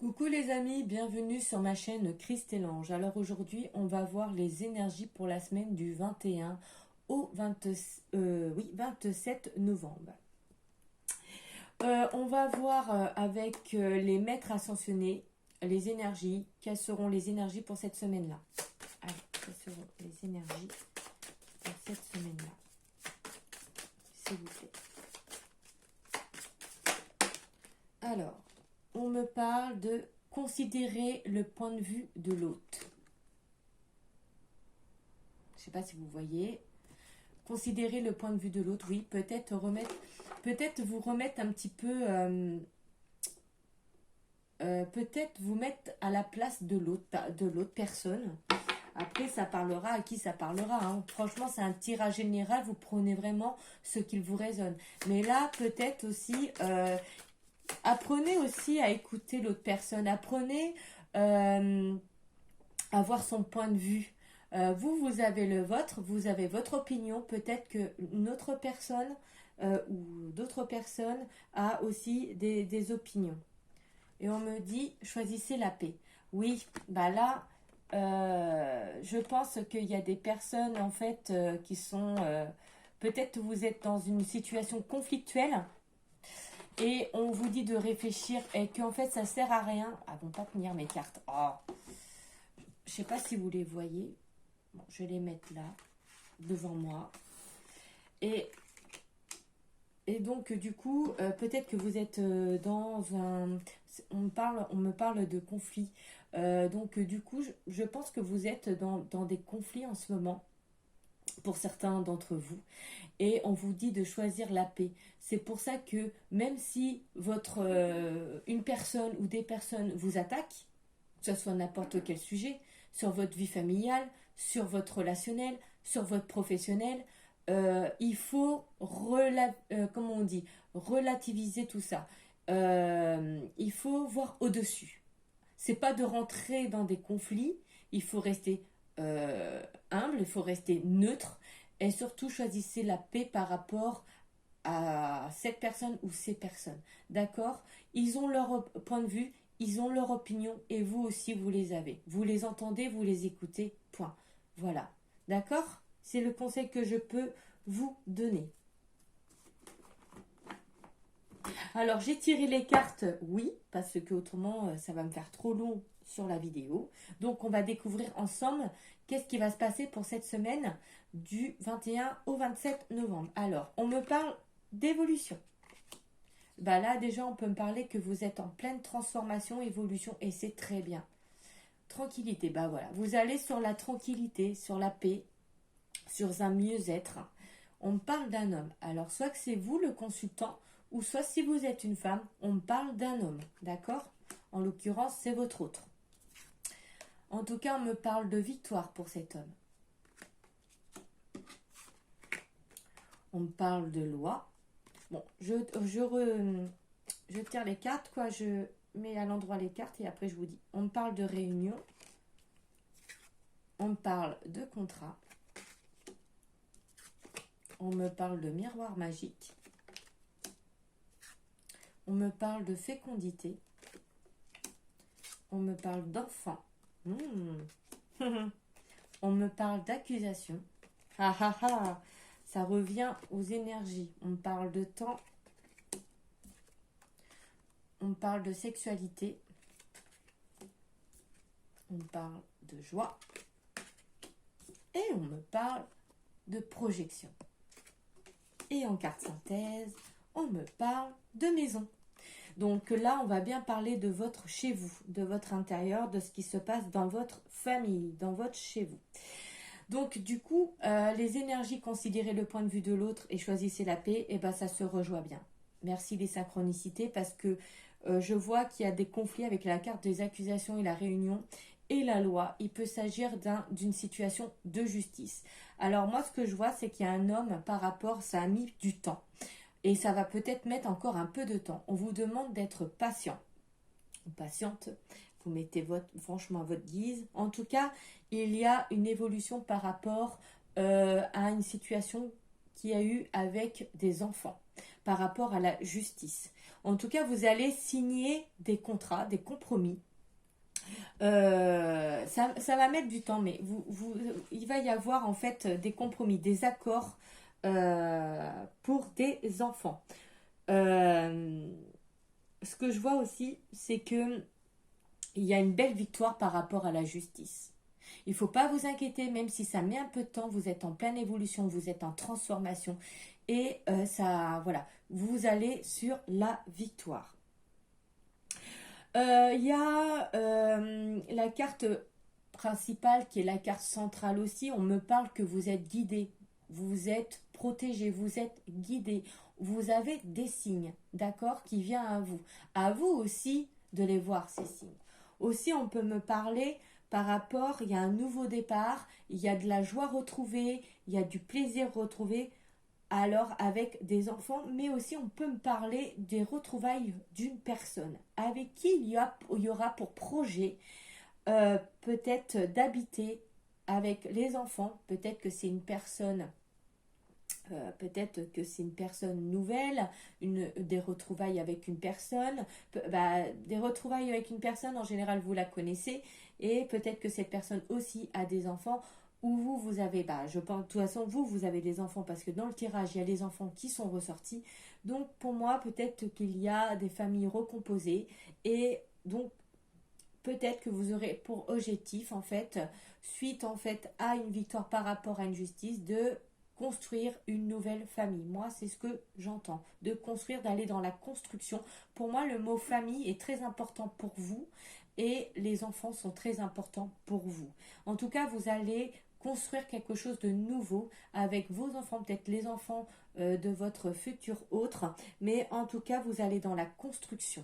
Coucou les amis, bienvenue sur ma chaîne Christ-et-L'Ange. Alors aujourd'hui, on va voir les énergies pour la semaine du 21 au 27 novembre. On va voir avec les maîtres ascensionnés les énergies. Quelles seront les énergies pour cette semaine-là? Allez, quelles seront les énergies pour cette semaine-là? S'il vous plaît. Alors, on me parle de considérer le point de vue de l'autre. Je ne sais pas si vous voyez. Considérer le point de vue de l'autre, oui, peut-être vous remettre un petit peu, peut-être vous mettre à la place de l'autre personne. Après, ça parlera à qui ça parlera. Hein. Franchement, c'est un tirage général. Vous prenez vraiment ce qu'il vous résonne. Mais là, peut-être aussi, apprenez aussi à écouter l'autre personne. Apprenez à voir son point de vue. Vous avez le vôtre, vous avez votre opinion. Peut-être qu'une autre personne ou d'autres personnes a aussi des opinions. Et on me dit, choisissez la paix. Oui, bah là, je pense qu'il y a des personnes en fait qui sont... peut-être vous êtes dans une situation conflictuelle et on vous dit de réfléchir et qu'en fait ça sert à rien. Ah, vont pas tenir mes cartes. Oh. Je sais pas si vous les voyez. Bon, je vais les mettre là, devant moi. Et donc, du coup, peut-être que vous êtes dans un... On me parle de conflit. Donc, du coup, je pense que vous êtes dans des conflits en ce moment, pour certains d'entre vous. Et on vous dit de choisir la paix. C'est pour ça que même si une personne ou des personnes vous attaquent, que ce soit n'importe quel sujet, sur votre vie familiale, sur votre relationnel, sur votre professionnel, il faut comment on dit, relativiser tout ça. Il faut voir au-dessus. C'est pas de rentrer dans des conflits, il faut rester humble, il faut rester neutre et surtout choisissez la paix par rapport à cette personne ou ces personnes. D'accord? Ils ont leur point de vue, ils ont leur opinion et vous aussi vous les avez. Vous les entendez, vous les écoutez, point. Voilà. D'accord? C'est le conseil que je peux vous donner. Alors j'ai tiré les cartes, oui, parce que autrement ça va me faire trop long sur la vidéo. Donc on va découvrir ensemble qu'est-ce qui va se passer pour cette semaine du 21 au 27 novembre. Alors on me parle d'évolution. Bah là déjà on peut me parler que vous êtes en pleine transformation, évolution et c'est très bien. Tranquillité, bah voilà, vous allez sur la tranquillité, sur la paix, sur un mieux-être. On me parle d'un homme. Alors soit que c'est vous le consultant, ou soit si vous êtes une femme, on me parle d'un homme, d'accord? En l'occurrence, c'est votre autre. En tout cas, on me parle de victoire pour cet homme. On me parle de loi. Bon, je tire les cartes, quoi. Je mets à l'endroit les cartes et après je vous dis. On me parle de réunion. On me parle de contrat. On me parle de miroir magique. On me parle de fécondité. On me parle d'enfant. On me parle d'accusation. Ah ah ah, ça revient aux énergies. On me parle de temps. On me parle de sexualité. On me parle de joie. Et on me parle de projection. Et en carte synthèse, on me parle de maison. Donc là, on va bien parler de votre chez vous, de votre intérieur, de ce qui se passe dans votre famille, dans votre chez vous. Donc du coup, les énergies, considérez le point de vue de l'autre et choisissez la paix, et ben ça se rejoint bien. Merci les synchronicités parce que je vois qu'il y a des conflits avec la carte des accusations et la réunion et la loi. Il peut s'agir d'une situation de justice. Alors moi, ce que je vois, c'est qu'il y a un homme par rapport, ça a mis du temps. Et ça va peut-être mettre encore un peu de temps. On vous demande d'être patient ou patiente. Vous mettez franchement à votre guise. En tout cas, il y a une évolution par rapport à une situation qu'il y a eu avec des enfants, par rapport à la justice. En tout cas, vous allez signer des contrats, des compromis. Ça va mettre du temps, mais il va y avoir en fait des compromis, des accords pour des enfants. Euh, Ce que je vois aussi, c'est que il y a une belle victoire par rapport à la justice. Il ne faut pas vous inquiéter, même si ça met un peu de temps, vous êtes en pleine évolution, vous êtes en transformation. Et ça, voilà, vous allez sur la victoire. Il y a la carte principale qui est la carte centrale aussi. On me parle que vous êtes guidé, vous êtes protégé, vous êtes guidé. Vous avez des signes, d'accord, qui viennent à vous. À vous aussi de les voir, ces signes. Aussi, on peut me parler par rapport, il y a un nouveau départ, il y a de la joie retrouvée, il y a du plaisir retrouvé alors avec des enfants, mais aussi on peut me parler des retrouvailles d'une personne avec qui il y aura pour projet peut-être d'habiter avec les enfants, peut-être que c'est une personne. Peut-être que c'est une personne nouvelle, des retrouvailles avec une personne. Des retrouvailles avec une personne, en général, vous la connaissez. Et peut-être que cette personne aussi a des enfants. Ou vous avez, je pense, de toute façon, vous avez des enfants parce que dans le tirage, il y a les enfants qui sont ressortis. Donc, pour moi, peut-être qu'il y a des familles recomposées. Et donc, peut-être que vous aurez pour objectif, en fait, suite en fait à une victoire par rapport à une justice, de construire une nouvelle famille. Moi, c'est ce que j'entends, de construire, d'aller dans la construction. Pour moi, le mot famille est très important pour vous et les enfants sont très importants pour vous. En tout cas, vous allez construire quelque chose de nouveau avec vos enfants, peut-être les enfants de votre futur autre, mais en tout cas, vous allez dans la construction.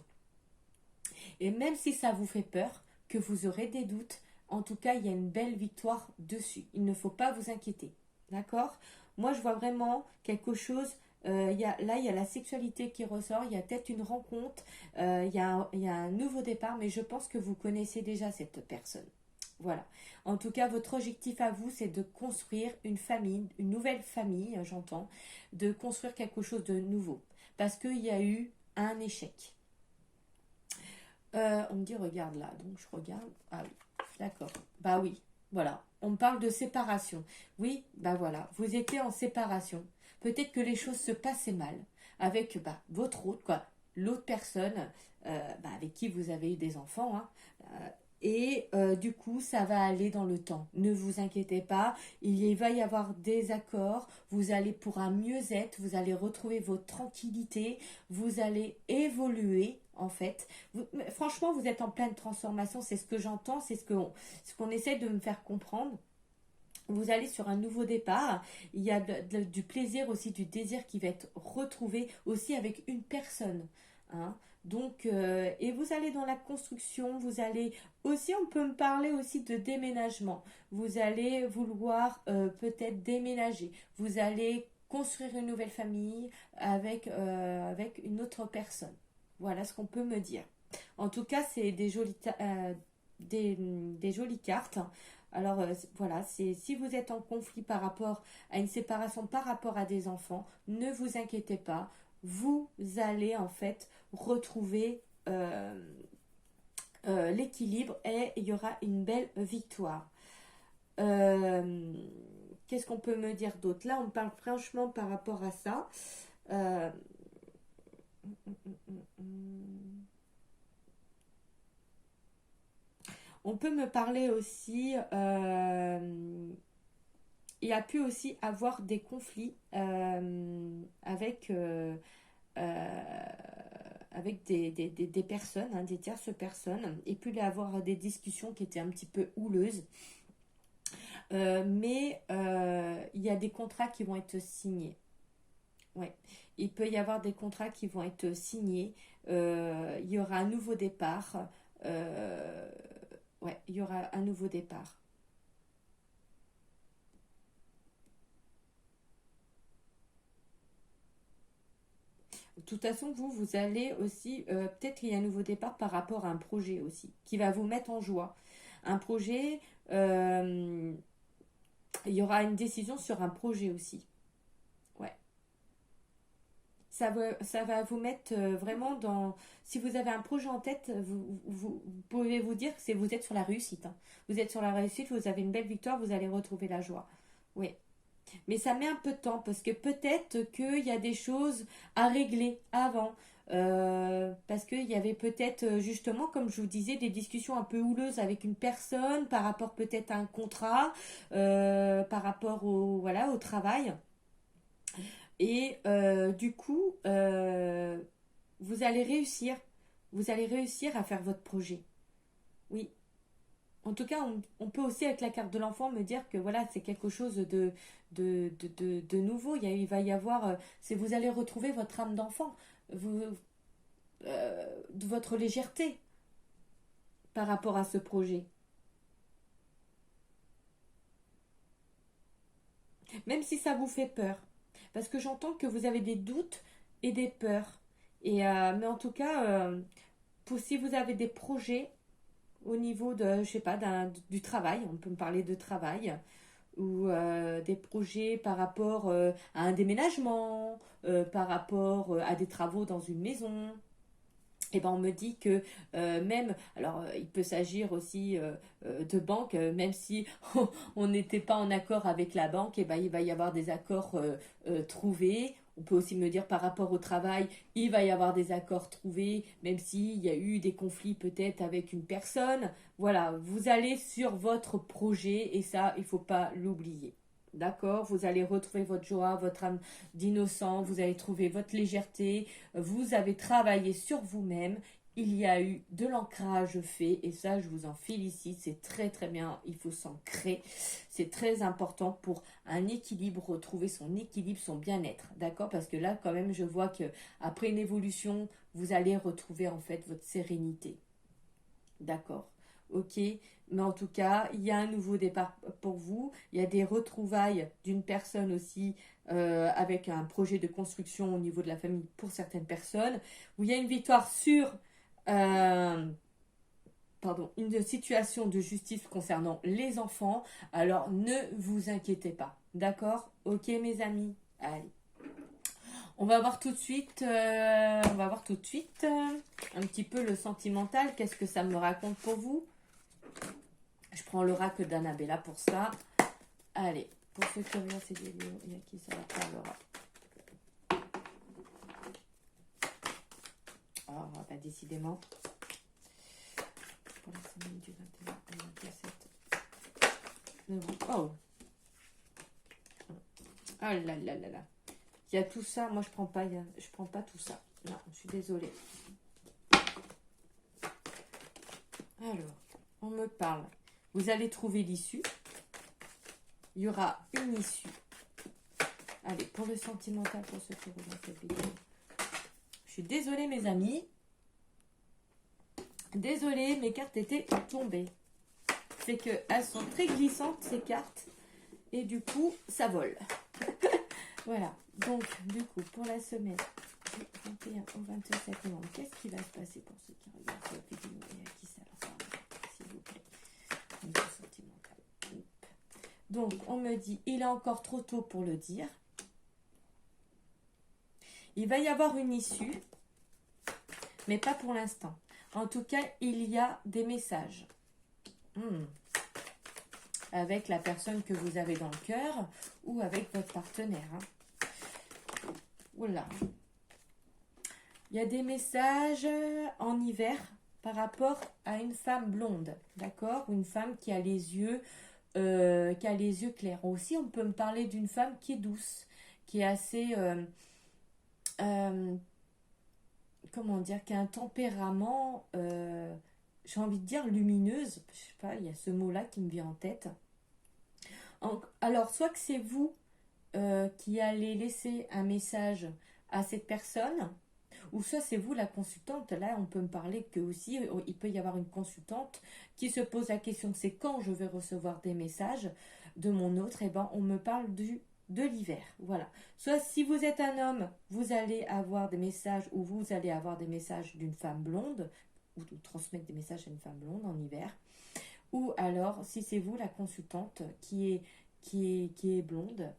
Et même si ça vous fait peur, que vous aurez des doutes, en tout cas, il y a une belle victoire dessus. Il ne faut pas vous inquiéter. D'accord? Moi, je vois vraiment quelque chose. Là, il y a la sexualité qui ressort. Il y a peut-être une rencontre. Il y a un nouveau départ. Mais je pense que vous connaissez déjà cette personne. Voilà. En tout cas, votre objectif à vous, c'est de construire une famille, une nouvelle famille, j'entends, de construire quelque chose de nouveau. Parce qu'il y a eu un échec. On me dit regarde là, donc je regarde. Ah oui, d'accord. Bah oui, voilà. On me parle de séparation. Oui, bah voilà. Vous étiez en séparation. Peut-être que les choses se passaient mal avec votre autre, quoi. L'autre personne avec qui vous avez eu des enfants. Hein. Et du coup, ça va aller dans le temps. Ne vous inquiétez pas, va y avoir des accords. Vous allez pour un mieux-être, vous allez retrouver votre tranquillité, vous allez évoluer en fait. Franchement, vous êtes en pleine transformation, c'est ce que j'entends, c'est ce qu'on essaie de me faire comprendre. Vous allez sur un nouveau départ. Il y a du plaisir aussi, du désir qui va être retrouvé aussi avec une personne. Hein. Donc, et vous allez dans la construction, vous allez aussi, on peut me parler aussi de déménagement. Vous allez vouloir peut-être déménager. Vous allez construire une nouvelle famille avec une autre personne. Voilà ce qu'on peut me dire. En tout cas, c'est des jolies cartes. Alors voilà, si vous êtes en conflit par rapport à une séparation, par rapport à des enfants, ne vous inquiétez pas, vous allez en fait retrouver l'équilibre et il y aura une belle victoire. Qu'est-ce qu'on peut me dire d'autre? Là, on parle franchement par rapport à ça. Euh, on peut me parler aussi il a pu aussi avoir des conflits euh, avec des personnes, hein, des tierces personnes, et puis il y avoir des discussions qui étaient un petit peu houleuses. Mais il y a des contrats qui vont être signés. Ouais. Il peut y avoir des contrats qui vont être signés. Il y aura un nouveau départ. Euh, ouais, il y aura un nouveau départ. De toute façon, vous allez aussi, peut-être qu'il y a un nouveau départ par rapport à un projet aussi, qui va vous mettre en joie. Un projet, il y aura une décision sur un projet aussi. Ouais. ça va vous mettre vraiment dans... Si vous avez un projet en tête, vous pouvez vous dire que vous êtes sur la réussite, hein. Vous êtes sur la réussite, vous avez une belle victoire, vous allez retrouver la joie. Oui. Mais ça met un peu de temps parce que peut-être qu'il y a des choses à régler avant. Parce qu'il y avait peut-être justement, comme je vous disais, des discussions un peu houleuses avec une personne par rapport peut-être à un contrat, par rapport voilà, au travail. Et du coup, vous allez réussir. Vous allez réussir à faire votre projet. Oui. En tout cas, on peut aussi, avec la carte de l'enfant, me dire que voilà, c'est quelque chose de nouveau. Il va y avoir. Vous allez retrouver votre âme d'enfant, de votre légèreté par rapport à ce projet. Même si ça vous fait peur. Parce que j'entends que vous avez des doutes et des peurs. Mais en tout cas, si vous avez des projets au niveau de, je sais pas, du travail, on peut me parler de travail, ou des projets par rapport à un déménagement, par rapport à des travaux dans une maison. Et ben on me dit que même, alors il peut s'agir aussi de banque, même si on n'était pas en accord avec la banque, et ben il va y avoir des accords trouvés. On peut aussi me dire par rapport au travail, il va y avoir des accords trouvés, même s'il y a eu des conflits peut-être avec une personne. Voilà, vous allez sur votre projet et ça, il ne faut pas l'oublier. D'accord? Vous allez retrouver votre joie, votre âme d'innocent, vous allez trouver votre légèreté, vous avez travaillé sur vous-même, il y a eu de l'ancrage fait et ça je vous en félicite, c'est très très bien, il faut s'ancrer, c'est très important pour un équilibre, retrouver son équilibre, son bien-être, d'accord? Parce que là quand même je vois que après une évolution, vous allez retrouver en fait votre sérénité, d'accord? Ok, mais en tout cas, il y a un nouveau départ pour vous. Il y a des retrouvailles d'une personne aussi avec un projet de construction au niveau de la famille pour certaines personnes. Où il y a une victoire sur euh, une situation de justice concernant les enfants. Alors ne vous inquiétez pas. D'accord? Ok mes amis? Allez. On va voir tout de suite, un petit peu le sentimental. Qu'est-ce que ça me raconte pour vous? Je prends l'oracle d'Annabella pour ça. Allez, pour ceux qui regardent ces vidéos, il y a qui ça va faire l'oracle? Oh, bah décidément. Pour la semaine du 21 au 27. Oh. Oh là là là là. Il y a tout ça. Moi, je prends pas tout ça. Non, je suis désolée. Alors, on me parle. Vous allez trouver l'issue. Il y aura une issue. Allez, pour le sentimental, pour ceux qui regardent cette vidéo. Je suis désolée, mes amis. Désolée, mes cartes étaient tombées. C'est qu'elles sont très glissantes, ces cartes. Et du coup, ça vole. Voilà. Donc, du coup, pour la semaine du 21 au 27 novembre, qu'est-ce qui va se passer pour ceux qui regardent cette vidéo et à qui ça leur parle, s'il vous plaît? Sentimental. Donc, on me dit, il est encore trop tôt pour le dire. Il va y avoir une issue, mais pas pour l'instant. En tout cas, il y a des messages. Avec la personne que vous avez dans le cœur ou avec votre partenaire. Voilà. Il y a des messages en hiver par rapport à une femme blonde, d'accord? Ou une femme qui a les yeux clairs. Aussi, on peut me parler d'une femme qui est douce, qui est assez... comment dire, qui a un tempérament, j'ai envie de dire lumineuse, je sais pas, il y a ce mot-là qui me vient en tête. Alors, soit que c'est vous qui allez laisser un message à cette personne, ou soit c'est vous la consultante. Là, on peut me parler que aussi, il peut y avoir une consultante qui se pose la question, c'est quand je vais recevoir des messages de mon autre, et ben on me parle de l'hiver, voilà. Soit si vous êtes un homme, vous allez avoir des messages, ou vous allez avoir des messages d'une femme blonde, ou transmettre des messages à une femme blonde en hiver, ou alors si c'est vous la consultante qui est blonde,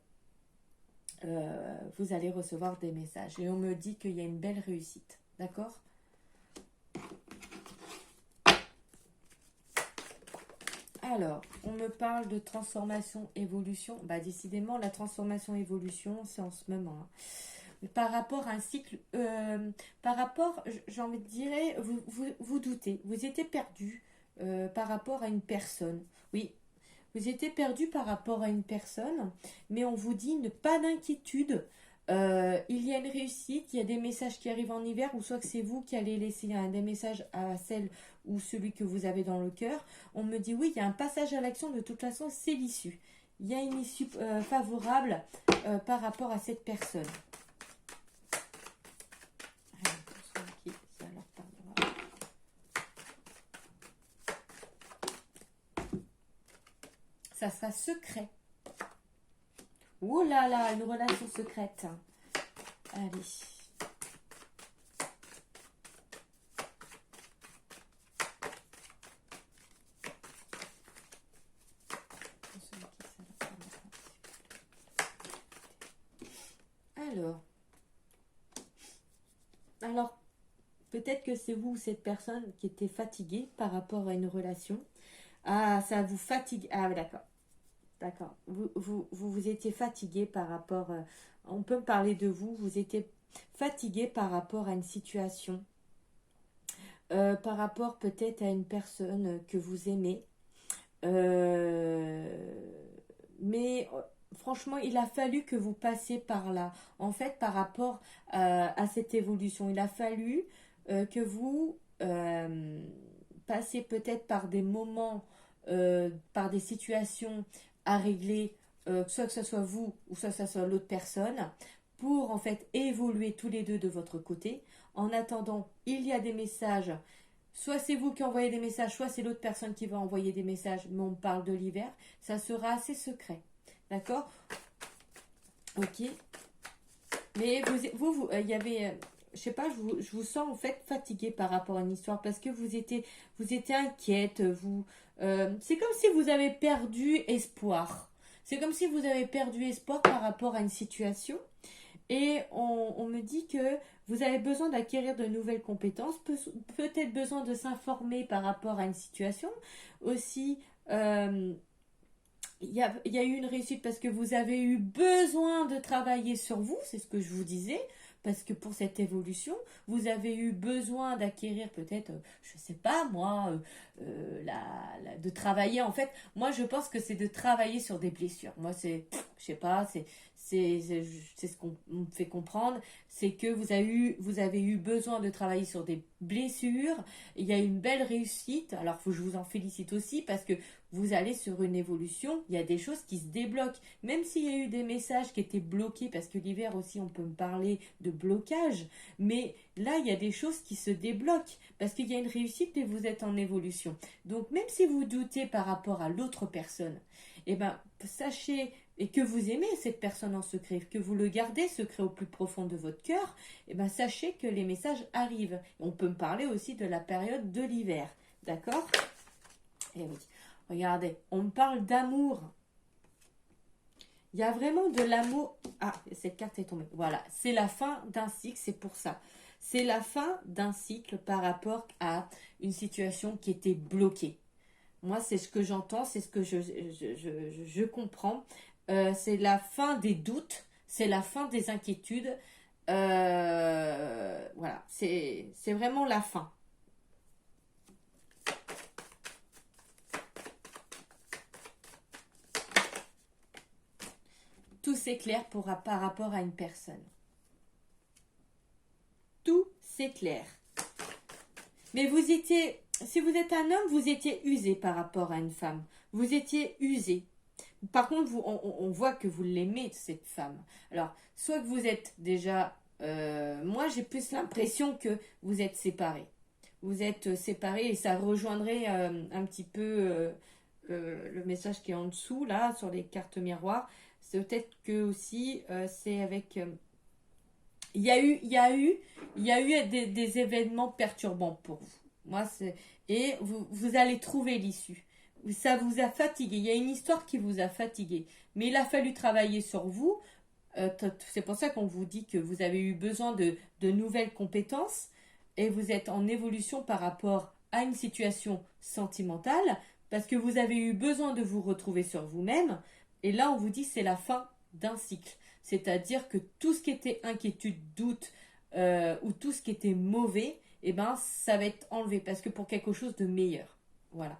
vous allez recevoir des messages. Et on me dit qu'il y a une belle réussite. D'accord? Alors, on me parle de transformation, évolution. Bah, décidément, la transformation, évolution, c'est en ce moment. Hein. Mais par rapport à un cycle, par rapport, j'ai envie de dire, vous doutez, vous étiez perdu par rapport à une personne. Oui, vous étiez perdu par rapport à une personne, mais on vous dit ne pas d'inquiétude. Il y a une réussite, il y a des messages qui arrivent en hiver, ou soit que c'est vous qui allez laisser des messages à celle ou celui que vous avez dans le cœur. On me dit oui, il y a un passage à l'action, de toute façon, c'est l'issue. Il y a une issue favorable par rapport à cette personne. Ça sera secret. Oh là là, une relation secrète. Allez. Alors, peut-être que c'est vous ou cette personne qui était fatiguée par rapport à une relation. Ah, ça vous fatigue. Ah, d'accord. D'accord. Vous étiez fatigué par rapport. On peut me parler de vous. Vous étiez fatigué par rapport à une situation. Par rapport peut-être à une personne que vous aimez. Mais franchement, il a fallu que vous passiez par là. En fait, par rapport à cette évolution, il a fallu que vous passiez peut-être par des moments, par des situations à régler, soit que ce soit vous ou soit que ce soit l'autre personne, pour en fait évoluer tous les deux de votre côté. En attendant, il y a des messages. Soit c'est vous qui envoyez des messages, soit c'est l'autre personne qui va envoyer des messages, mais on parle de l'hiver. Ça sera assez secret. D'accord? Ok. Mais il y avait, je sais pas, je vous sens en fait fatigué par rapport à une histoire parce que vous étiez inquiète. C'est comme si vous avez perdu espoir. C'est comme si vous avez perdu espoir par rapport à une situation. Et on me dit que vous avez besoin d'acquérir de nouvelles compétences, peut-être besoin de s'informer par rapport à une situation. Aussi, il y a eu une réussite parce que vous avez eu besoin de travailler sur vous, c'est ce que je vous disais. Parce que pour cette évolution, vous avez eu besoin d'acquérir peut-être, je sais pas moi, de travailler. En fait, moi je pense que c'est de travailler sur des blessures. Moi je sais pas, c'est ce qu'on me fait comprendre, c'est que vous avez eu besoin de travailler sur des blessures. Il y a une belle réussite. Alors faut que je vous en félicite aussi parce que vous allez sur une évolution, il y a des choses qui se débloquent. Même s'il y a eu des messages qui étaient bloqués, parce que l'hiver aussi on peut me parler de blocage, mais là il y a des choses qui se débloquent, parce qu'il y a une réussite et vous êtes en évolution. Donc même si vous doutez par rapport à l'autre personne, eh ben sachez et que vous aimez cette personne en secret, que vous le gardez secret au plus profond de votre cœur, eh ben sachez que les messages arrivent. On peut me parler aussi de la période de l'hiver, d'accord? Eh oui. Regardez, on me parle d'amour. Il y a vraiment de l'amour. Ah, cette carte est tombée. Voilà, c'est la fin d'un cycle, c'est pour ça. C'est la fin d'un cycle par rapport à une situation qui était bloquée. Moi, c'est ce que j'entends, c'est ce que je comprends. C'est la fin des doutes, c'est la fin des inquiétudes. Voilà, c'est vraiment la fin. Tout s'éclaire par rapport à une personne. Tout s'éclaire. Mais vous étiez, si vous êtes un homme, vous étiez usé par rapport à une femme. Vous étiez usé. Par contre, on voit que vous l'aimez, cette femme. Alors, soit que vous êtes déjà... moi, j'ai plus l'impression que vous êtes séparés. Vous êtes séparés et ça rejoindrait un petit peu le message qui est en dessous, là, sur les cartes miroirs. C'est peut-être que aussi, c'est avec... il y a eu des événements perturbants pour vous. Moi, et vous allez trouver l'issue. Ça vous a fatigué. Il y a une histoire qui vous a fatigué. Mais il a fallu travailler sur vous. C'est pour ça qu'on vous dit que vous avez eu besoin de nouvelles compétences et vous êtes en évolution par rapport à une situation sentimentale parce que vous avez eu besoin de vous retrouver sur vous-même. Et là, on vous dit c'est la fin d'un cycle. C'est-à-dire que tout ce qui était inquiétude, doute ou tout ce qui était mauvais, eh ben, ça va être enlevé parce que pour quelque chose de meilleur. Voilà.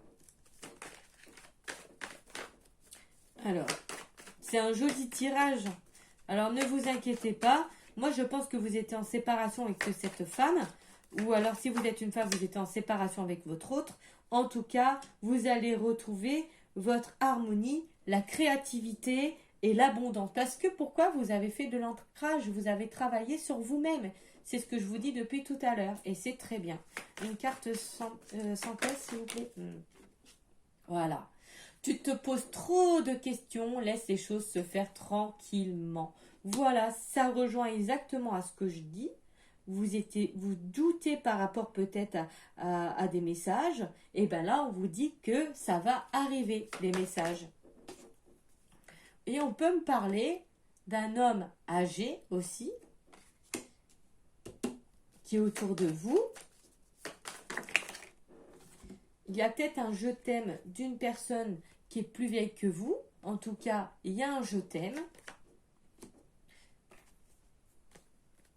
Alors, c'est un joli tirage. Alors, ne vous inquiétez pas. Moi, je pense que vous étiez en séparation avec cette femme. Ou alors, si vous êtes une femme, vous étiez en séparation avec votre autre. En tout cas, vous allez retrouver votre harmonie, la créativité et l'abondance. Parce que pourquoi vous avez fait de l'ancrage? Vous avez travaillé sur vous-même. C'est ce que je vous dis depuis tout à l'heure. Et c'est très bien. Une carte sans pièce, s'il vous plaît. Voilà. Tu te poses trop de questions, laisse les choses se faire tranquillement. Voilà, ça rejoint exactement à ce que je dis. Vous doutez par rapport peut-être à des messages. Et bien là, on vous dit que ça va arriver, les messages. Et on peut me parler d'un homme âgé aussi, qui est autour de vous. Il y a peut-être un je t'aime d'une personne qui est plus vieille que vous. En tout cas, il y a un je t'aime.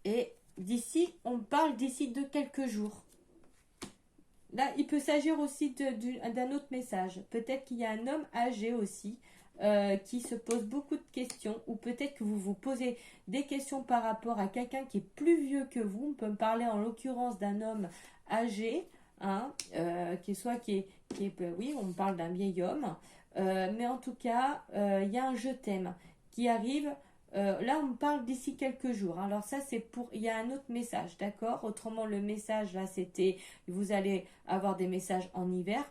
Et d'ici, on parle d'ici de quelques jours. Là, il peut s'agir aussi d'un autre message. Peut-être qu'il y a un homme âgé aussi qui se pose beaucoup de questions. Ou peut-être que vous vous posez des questions par rapport à quelqu'un qui est plus vieux que vous. On peut me parler en l'occurrence d'un homme âgé. Oui, on parle d'un vieil homme, mais en tout cas, il y a un je t'aime qui arrive. Là, on me parle d'ici quelques jours. Alors ça, il y a un autre message, d'accord? Autrement, le message là, c'était, vous allez avoir des messages en hiver.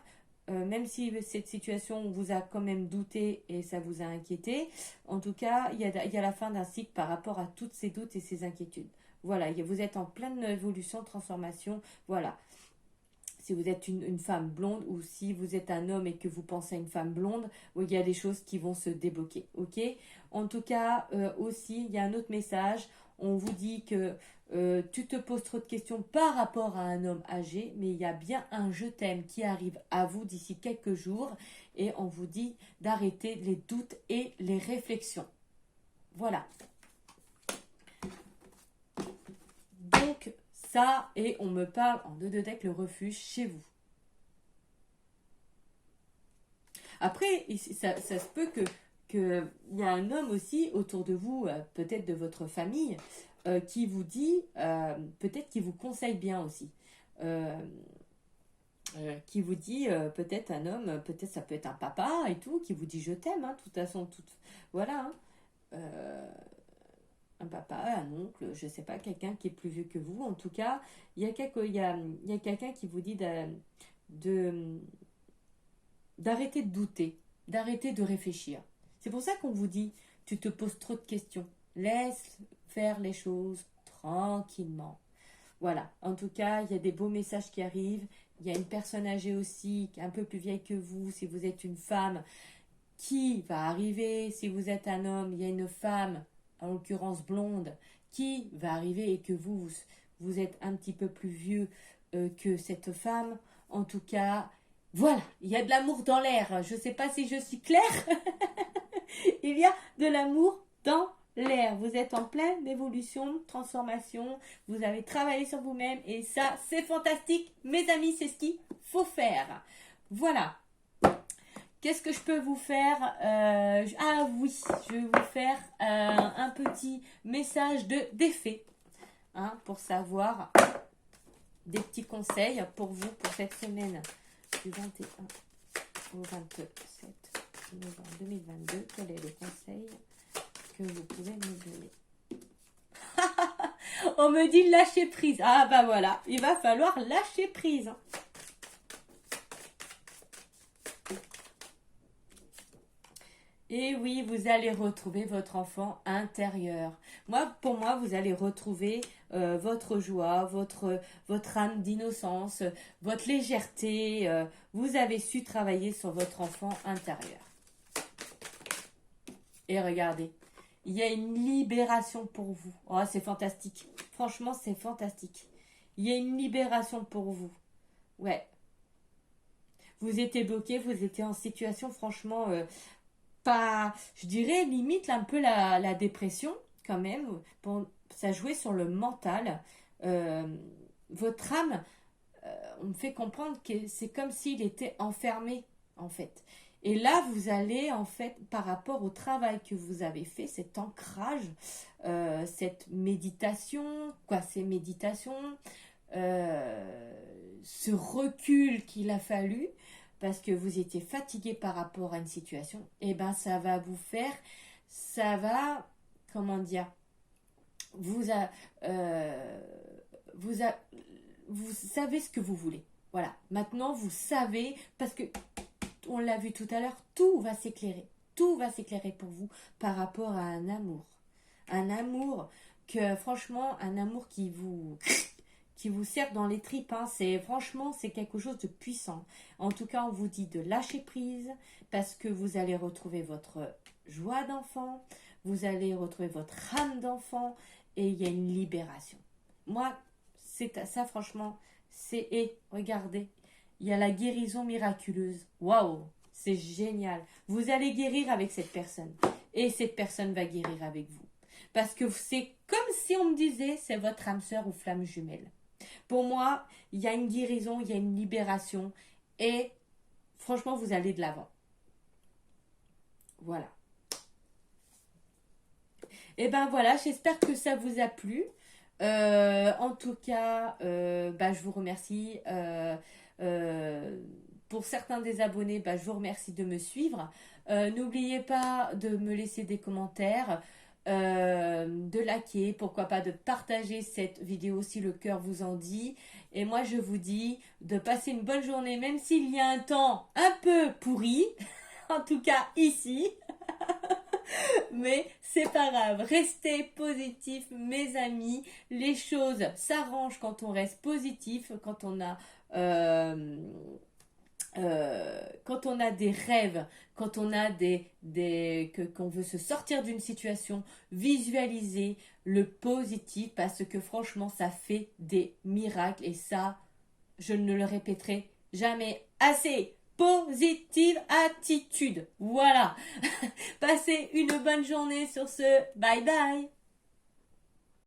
Même si cette situation vous a quand même douté et ça vous a inquiété, en tout cas, il y a la fin d'un cycle par rapport à toutes ces doutes et ces inquiétudes. Voilà, vous êtes en pleine évolution, transformation. Voilà. Si vous êtes une femme blonde ou si vous êtes un homme et que vous pensez à une femme blonde, il y a des choses qui vont se débloquer. Ok? En tout cas, aussi, il y a un autre message. On vous dit que tu te poses trop de questions par rapport à un homme âgé, mais il y a bien un je t'aime qui arrive à vous d'ici quelques jours et on vous dit d'arrêter les doutes et les réflexions. Voilà. Donc, ça, et on me parle en 2 de deck, le refuge chez vous. Après, ça se peut qu'il y a un homme aussi autour de vous, peut-être de votre famille, qui vous dit, peut-être qui vous conseille bien aussi. Qui vous dit, peut-être un homme, peut-être ça peut être un papa et tout, qui vous dit je t'aime, hein, de toute façon, voilà. Un papa, un oncle, je ne sais pas, quelqu'un qui est plus vieux que vous. En tout cas, il y a quelqu'un qui vous dit d'arrêter de douter, d'arrêter de réfléchir. C'est pour ça qu'on vous dit, tu te poses trop de questions. Laisse faire les choses tranquillement. Voilà, en tout cas, il y a des beaux messages qui arrivent. Il y a une personne âgée aussi, qui est un peu plus vieille que vous, si vous êtes une femme, qui va arriver. Si vous êtes un homme, il y a une femme, en l'occurrence blonde, qui va arriver et que vous êtes un petit peu plus vieux que cette femme. En tout cas, voilà, il y a de l'amour dans l'air. Je ne sais pas si je suis claire. Il y a de l'amour dans l'air. Vous êtes en pleine évolution, transformation. Vous avez travaillé sur vous-même et ça, c'est fantastique. Mes amis, c'est ce qu'il faut faire. Voilà. Qu'est-ce que je peux vous faire? Ah oui, je vais vous faire un petit message d'effet, hein, pour savoir des petits conseils pour vous pour cette semaine du 21 au 27 novembre 2022. Quel est le conseil que vous pouvez me donner? On me dit lâcher prise. Ah bah voilà, il va falloir lâcher prise. Et oui, vous allez retrouver votre enfant intérieur. Pour moi, vous allez retrouver votre joie, votre âme d'innocence, votre légèreté. Vous avez su travailler sur votre enfant intérieur. Et regardez, Il y a une libération pour vous. Oh, c'est fantastique. Franchement, c'est fantastique. Il y a une libération pour vous. Ouais. Vous étiez bloqué, vous étiez en situation franchement pas, je dirais limite un peu la dépression quand même. Pour, ça jouait sur le mental. Euh, votre âme, on me fait comprendre que c'est comme s'il était enfermé en fait. Et là, vous allez en fait, par rapport au travail que vous avez fait, cet ancrage, cette méditation, quoi, ces méditations, ce recul qu'il a fallu, parce que vous étiez fatigué par rapport à une situation, et ben ça va vous faire, ça va, comment dire, vous a, euh, vous a, vous savez ce que vous voulez. Voilà. Maintenant, vous savez, parce que on l'a vu tout à l'heure, tout va s'éclairer. Tout va s'éclairer pour vous par rapport à un amour. Un amour que, franchement, un amour qui vous serre dans les tripes. Hein. C'est, franchement, c'est quelque chose de puissant. En tout cas, on vous dit de lâcher prise parce que vous allez retrouver votre joie d'enfant, vous allez retrouver votre âme d'enfant et il y a une libération. Moi, c'est ça, franchement, c'est, et regardez, il y a la guérison miraculeuse. Waouh, c'est génial. Vous allez guérir avec cette personne. Et cette personne va guérir avec vous. Parce que c'est comme si on me disait, c'est votre âme sœur ou flamme jumelle. Pour moi, il y a une guérison, il y a une libération. Et franchement, vous allez de l'avant. Voilà. Et ben voilà, j'espère que ça vous a plu. En tout cas, bah, je vous remercie. Euh, pour certains des abonnés, bah, je vous remercie de me suivre. N'oubliez pas de me laisser des commentaires, de liker, pourquoi pas de partager cette vidéo si le cœur vous en dit. Et moi, je vous dis de passer une bonne journée, même s'il y a un temps un peu pourri, en tout cas ici. Mais c'est pas grave, restez positif, mes amis. Les choses s'arrangent quand on reste positif, euh, quand on a des rêves, quand on a qu'on veut se sortir d'une situation, visualiser le positif parce que franchement, ça fait des miracles et ça, je ne le répéterai jamais assez. Positive attitude. Voilà. Passez une bonne journée sur ce. Bye bye.